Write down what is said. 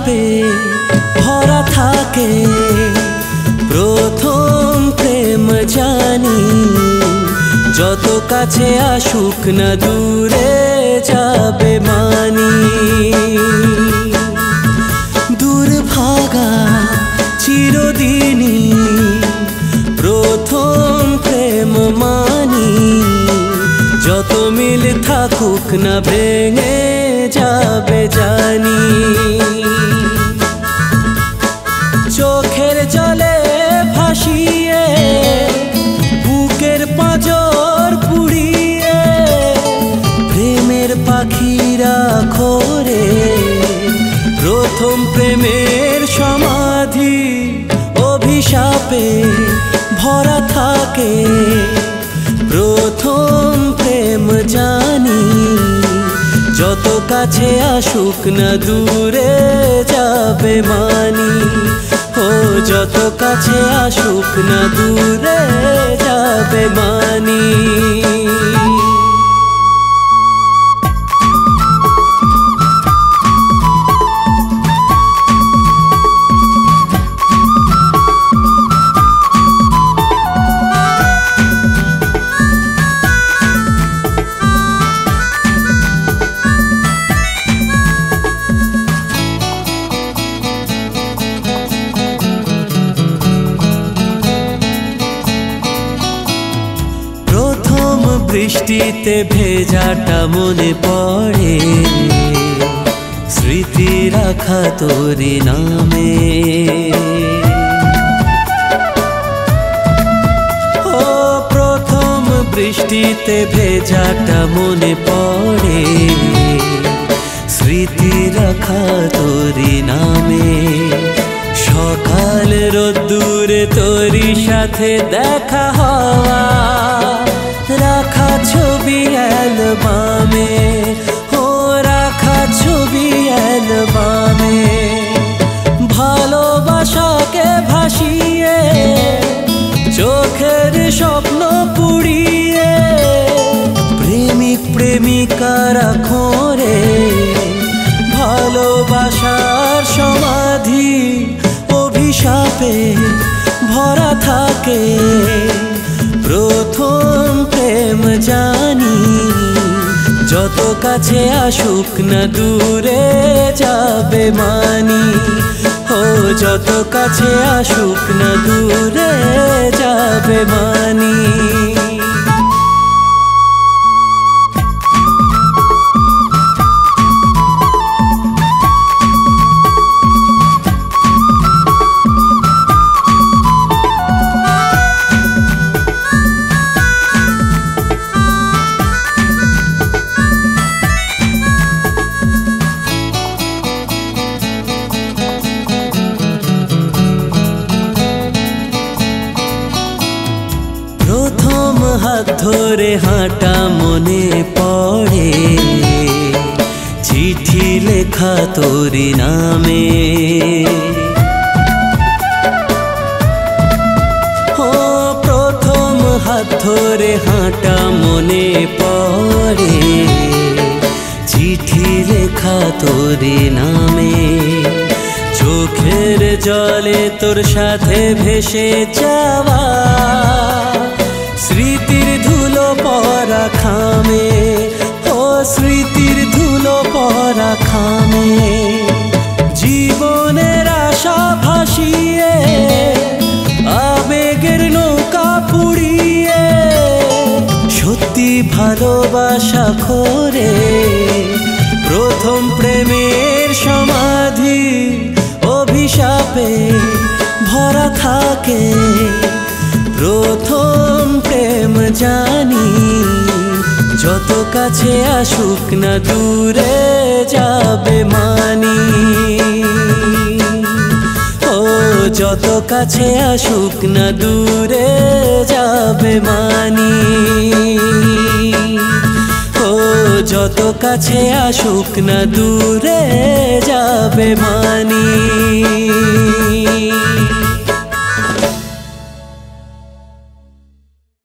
অভিশাপে ভরা থাকে প্রথম প্রেম জানি যত কাছে আসুক না দূরে যাবে মানি দুর্ভাগা চিরদিনই প্রথম প্রেম মানি যত মিল থাকুক না ভেঙে যাবে জানি চোখের জলে ভাসিয়ে বুকের পাঁজর পুড়িয়ে প্রেমের পাখিরা খোরে প্রথম প্রেমের সমাধি অভিশাপে ভরা থাকে প্রথম প্রেম জানি যত কাছে আসুক না দূরে যাবে মানি ও যত কাছে আসুক না দূরে যাবে মানি বৃষ্টিতে ভেজাটা মনে পড়ে স্মৃতি রাখা তোরি নামে ও প্রথম বৃষ্টিতে ভেজাটা মনে পড়ে স্মৃতি রাখা তোরি নামে সকাল রোদ্দুরে তোরি সাথে দেখা হওয়া রাখা ছবি অ্যালবামে ও রাখা ছবি অ্যালবামে ভালোবাসাকে ভাসিয়ে চোখের স্বপ্ন পুড়িয়ে প্রেমিক প্রেমিকারা খোঁড়ে ভালোবাসার সমাধি অভিশাপে ভরা থাকে প্রথম প্রেম জানি যত কাছে আসুক না দূরে যাবে মানি ও যত কাছে আসুক না দূরে যাবে মানি প্রথম হাত ধরে হাঁটা মনে পড়ে চিঠি লেখা তোরি নামে ও প্রথম হাত ধরে হাঁটা মনে পড়ে চিঠি লেখা তোরি নামে চোখের জলে তোর সাথে ভেসে যাওয়া স্মৃতির ধুলো পরা খামে ও স্মৃতির ধুলো পরা খামে জীবনের আশা ভাসিয়ে আবেগের নৌকা পুড়িয়ে সত্যি ভালোবাসা খোরে প্রথম প্রেমের সমাধি অভিশাপে ভরা থাকে প্রথম প্রেম জানি যত কাছে আসুক না দূরে যাবে মানি ও যত কাছে আসুক না দূরে যাবে মানি ও যত কাছে আসুক না দূরে যাবে মানি।